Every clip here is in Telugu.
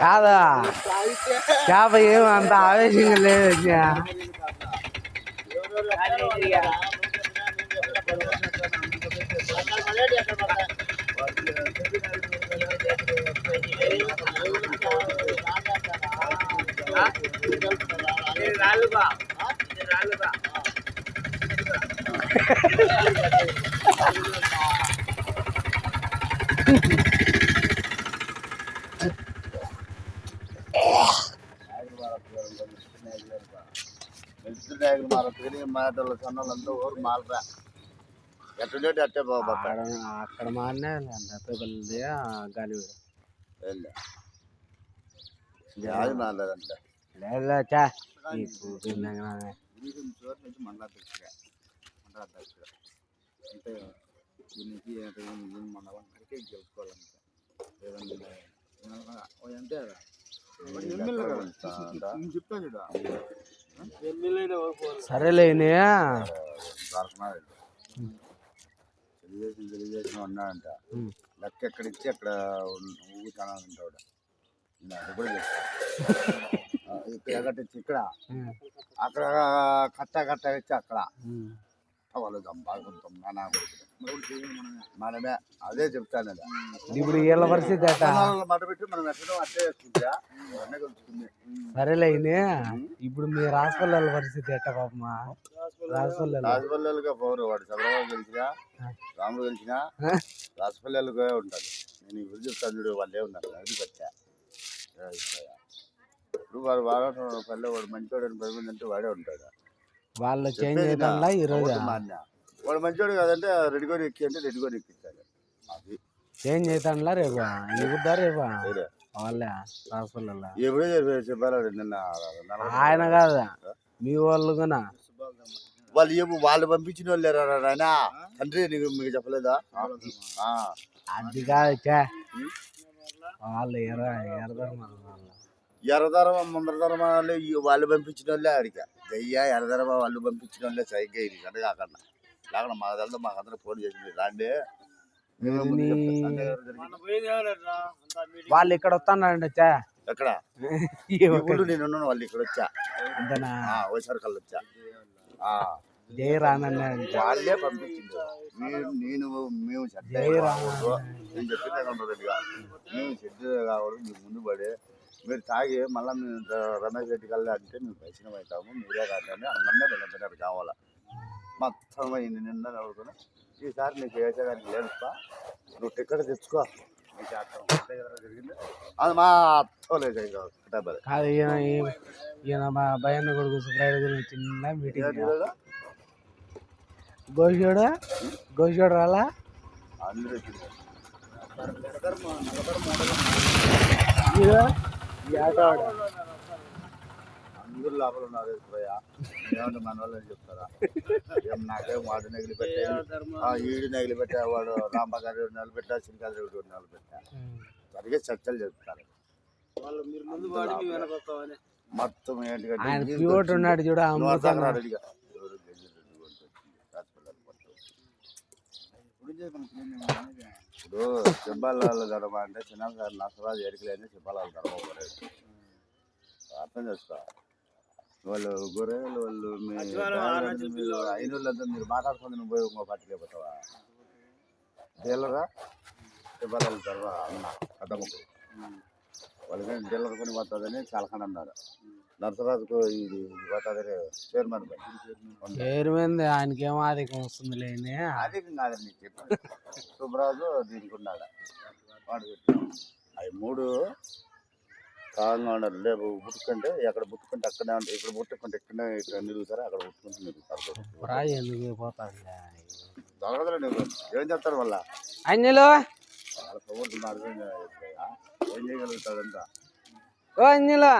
కాదా చేప ఏమంత ఆవేశంగా లేదు. మాటలు సన్నలంతా ఊరు మాలరా ఎట్టుండే అట్టే బాబా అక్కడ మారినా పెద్దపల్లి గాలి అది మారలేదంటే లేదా మండలా తెచ్చుగా అంటే దీనికి మన వరకు గెలుచుకోవాలంటే అంటే సరేలేని తెలుగుదేశం ఉన్నాడంట లెక్క ఎక్కడ ఇచ్చి అక్కడ ఊగుతానంటాడు. అది కూడా చెప్తాను ఇక్కడ ఎగట్టించి ఇక్కడ అక్కడ కట్ట ఇచ్చి అక్కడ వాళ్ళు సంపాదుకుంటాం మనమే అదే చెప్తాను. ఇప్పుడు వీళ్ళ పరిస్థితి మాట పెట్టి మనం ఎక్కడో అట్టే వేసుకుంటా సరేలే ఇప్పుడు మీ రాజపల్లెల పరిస్థితి ఎట్ట పాపమా? రాజపల్లెలుగా పోరు వాడు చంద్రబాబు గెలిచినా రాముడు గెలిచినా రాజపల్లెలుగా ఉంటాడు. నేను ఇప్పుడు చెప్తాను చూడు వాళ్ళే ఉన్నారు అది పెట్టా. ఇప్పుడు వాడు బాగా పల్లె వాడు మంచివాడు పది అంటే వాడే ఉంటాడు. వాళ్ళు చేంజ్ అవుతాడా ఈరోజు? వాడు మంచివాడు కాదంటే రెడ్డిగోని ఎక్కి అంటే రెడ్డిగోని ఎక్కించాలి. అది చేంజ్ అవుతాడా రేపు ఎగుద్దా రేపు వాళ్ళే రాజపల్లెలో ఎప్పుడే చెప్పాలి నిన్న ఆయన కాదా మీ వాళ్ళు కూడా వాళ్ళు పంపించిన వాళ్ళు ఆయన తండ్రి నీకు మీకు చెప్పలేదా? అది కాదు వాళ్ళు ఎర్రధర్మ ముందరధర్మ వాళ్ళు పంపించిన వాళ్ళే ఆడిక గయ్యా ఎర్రధర్మ వాళ్ళు పంపించిన వాళ్ళే సరిగ్గా ఇది కనుక కాకుండా లేకుండా మాకు మాకందరూ ఫోన్ చేసింది రాండి వాళ్ళు ఇక్కడ వస్తానండి. ఎక్కడ నేను వాళ్ళు ఇక్కడ వచ్చా వైఎస్ఆర్ కళ్ళు వచ్చా జయరానన్న వాళ్ళే పంపించింది. మేము నేను చెప్పిందే మేము చెడ్డ కావాలి మీకు ముందు పడే మీరు తాగి మళ్ళీ మేము రమేష్ రెడ్డి కల్లా అంటే మేము దర్శనం అవుతాము మీరే కాదండి అన్నమే వెళ్ళిపోయినారు కావాలా మొత్తం అయింది నిన్న నవ్వుకుని ఈసారి నీకు వేసేదానికి లేదుపా నువ్వు టికెట్ తెచ్చుకో నీకు అర్థం జరిగింది అది మా అర్థం లేదు. కాదు ఈయన మా భయాన్ని కొడుకు సుబ్రాయుడు గురించి చిన్న మీటింగ్ గోషోడు రాలా అందరూ అందరూ లోపల ఉన్నారు. ఏమంటే మన వాళ్ళని చెప్తారా నాకేం వాడు నగిలి పెట్టా ఈడు నగిలి పెట్టా వాడు రాంబగారు నిలబెట్టా సింగారెడ్డి నిలబెట్టా సరిగ్గా చర్చలు చెప్తారు. మొత్తం ఏంటంటే ఉన్నాడు చూడ ఇప్పుడు సింబాల ధర్మ అంటే చిన్న నష్టరాజు ఎరికలేని సింబాల ధర్మ అర్థం చేసుకో. వాళ్ళు గొర్రెలు వాళ్ళు అయిన వాళ్ళంతా మీరు మాట్లాడుకుంటే నువ్వు పోయి ఇంకో పార్టీకి పోతావా? డీలరా సింబాల ధర్మ అన్న కథముకు వాళ్ళకి డీలర్ కొని పోతుందని చాలాకండి అన్నారు. నరసరాజుకు ఇది పోతుందని చైర్మన్ ఆయనకేమో ఆధిక్యం వస్తుంది లేని ఆధిక్యం కాదని నీకు చెప్పాను. సుబ్రాజు దీనికి ఉన్నాడు వాడు అవి మూడు కాలంగా ఉన్నారు. రేపు పుట్టుకుంటే ఎక్కడ పుట్టుకుంటే అక్కడే ఉంటాయి. ఇక్కడ పుట్టుకుంటే ఇక్కడనే ఇక్కడ నిలుగుతారు అక్కడ పుట్టుకుంటే నిలుగుతారు. ఎందుకు పోతాడు దొరకదులే నువ్వు ఏం చెప్తారు వాళ్ళ అన్నిలో ఏం చేయగలుగుతాడంతా. ఓ అన్నిలో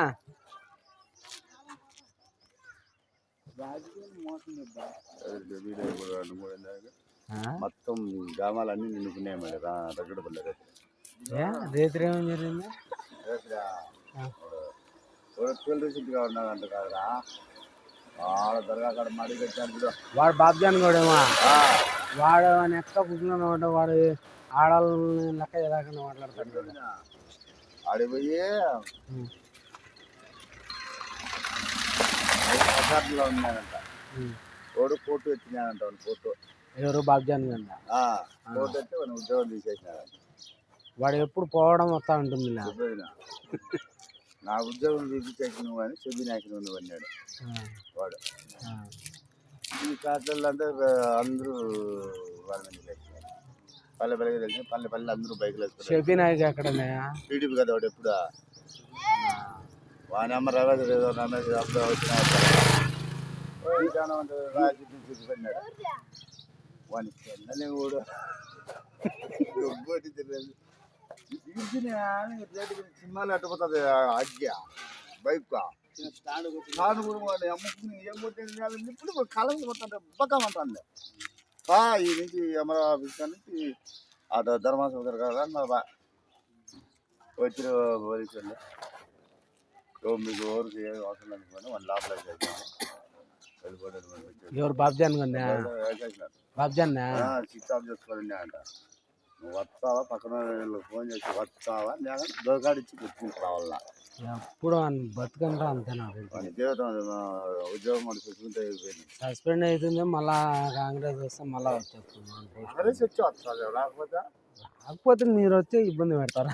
మొత్తం గ్రామాలన్నీ నిండుకున్నాయి మరి దగ్గర పడ్డారు. రేత్రి ఏమేమి జరిగింది? రీసెంట్గా ఉన్నాడంట కాదురా వాళ్ళ దొరగా అక్కడ మడి పెట్టారు. వాడు బాబ్జాన్ కూడా వాడు అని ఎక్క పుట్టిన వాడు ఆడవాళ్ళని లెక్క చేయకుండా మాట్లాడతాడు కదా. ఆడిపోయి ఉం. ప్రసాద్లో ఉన్నాడంట. ఉం. వాడు ఫోటో ఎత్తినాడంట. వాడు ఫోటో ఎవరు బాబ్జాన్ గంట. ఫోటో ఎత్తి వాడిని ఉద్యోగం తీసేసినాడంట. వాడు ఎప్పుడు పోవడం వస్తా ఉంటుంది. నా ఉద్యోగం తీపించేసి నువ్వు అని చెబినాకి నువ్వు అన్నాడు వాడు. ఈ కాటల్లో అంటే అందరూ వాళ్ళ మీద వేసినారు. పల్లె పల్లెకి తెలిసి పల్లె అందరూ బైకులు వేసుకున్నారు. షబీనాయక్ ఎక్కడనే టీడీపీ కదా వాడు. ఎప్పుడు వాని అమ్మ రమేష్ అప్పుడు వచ్చిన రాజు చూసిపోయినాడు వాని కూడా సినిమాలు అట్టుపోతుంది అజ్ఞ బైక్ స్టాండ్ కూడా వాడు అమ్ముకుని ఇప్పుడు కలం కొట్టాలి బక్కమంటాను. ఈ నుంచి అమరావతి ఆఫీస్ నుంచి అటు ధర్మాసం కదా వచ్చిన పోలీసులు మీకు ఊరికి ఏం అవసరం అనుకోండి వాళ్ళ లోపల ఎవరు బాబ్జాన్ కన్నా బాబ్జాన్ స్విచ్ ఆఫ్ చేసుకోండి అంట. నువ్వు వస్తావా పక్కన ఫోన్ చేసి వస్తావా నేను దొరకాడిచ్చి పెట్టుకుంటా రావాల. ఎప్పుడు బతుకంతా అంతేనా జీవితం ఉద్యోగం కూడా చూసుకుంటే సస్పెండ్ అవుతుంది. మళ్ళా కాంగ్రెస్ వస్తే మళ్ళా వచ్చేస్తుంది. కాంగ్రెస్ వచ్చి వస్తుంది రాకపోతే మీరు వచ్చి ఇబ్బంది పెడతారా?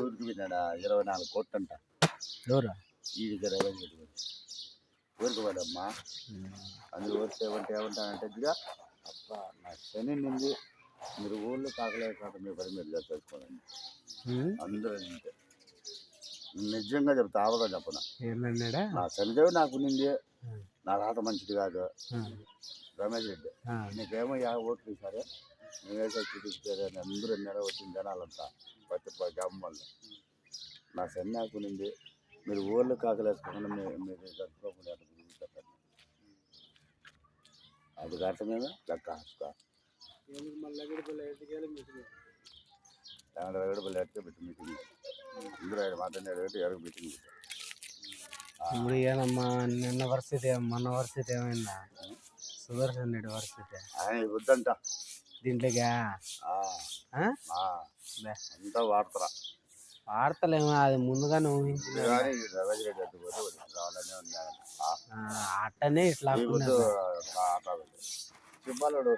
ఊరికి పెట్టాడా 24 కోట్లు అంట. ఎవరా ఈడికి ఊరికి పడమ్మా. అందులో వస్తే ఏమంటానంటే ఇదిగా అబ్బా నా శని నుండి మీరు ఊళ్ళో కాకలేక మీ పని మీరు చేసుకోండి అందరూ. అంటే నిజంగా చెప్తా ఆవగా చెప్పను. నా శనిదేవి నాకు ఉన్నింది. నా రాత మంచిది కాదు. రమేష్ రెడ్డి నీకేమో 50 ఓట్లు సరే నువ్వు వేసే చూపించేదని అందరూ నెల వచ్చిన జనాలంతా ప్రతి గ్రామాల్లో. నా శని నాకు ఉన్నింది. మీరు ఊళ్ళో కాకలేసుకోకుండా మీరు జరుపుకోకుండా చెప్పండి. అది అర్థమేనా లెక్క రగడపల్లి ఎట్టే పెట్టి మీటింగ్ అందరూ మాట్లాడారు ఎవరికి మీటింగ్. ఇప్పుడు ఏనమ్మా నిన్న పరిస్థితి మొన్న పరిస్థితి ఏమైందా? సుదర్శన్ రెడ్డి పరిస్థితి వద్దంట దీంట్లోకి అంతా వార్తరా వార్తలేమో అది ముందుగానే ఊహించింది. అట్టనే ఇట్లా చెప్పాలడు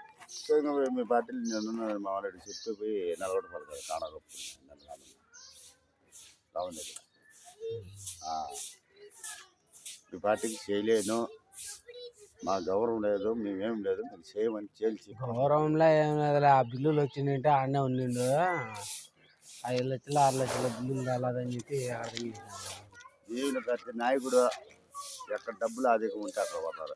మీ పార్టీలు నేను మామూలు చెప్పిపోయి 40 రూపాయలు కదా కాణా రావుంది. మీ పార్టీకి చేయలేను, మా గౌరవం లేదు, మేమేం లేదు, మీరు చేయమని చేల్చి. గౌరవంలో ఏం లేదు. ఆ బిల్లులు వచ్చిందంటే ఆడనే ఉండిండు. 5 లక్షలు 6 లక్షల బిల్లులు రాలేదని చెప్పి అర్థం. ఈయన ప్రతి నాయకుడు ఎక్కడ డబ్బులు అధికం ఉంటే అక్కడ పోతారు.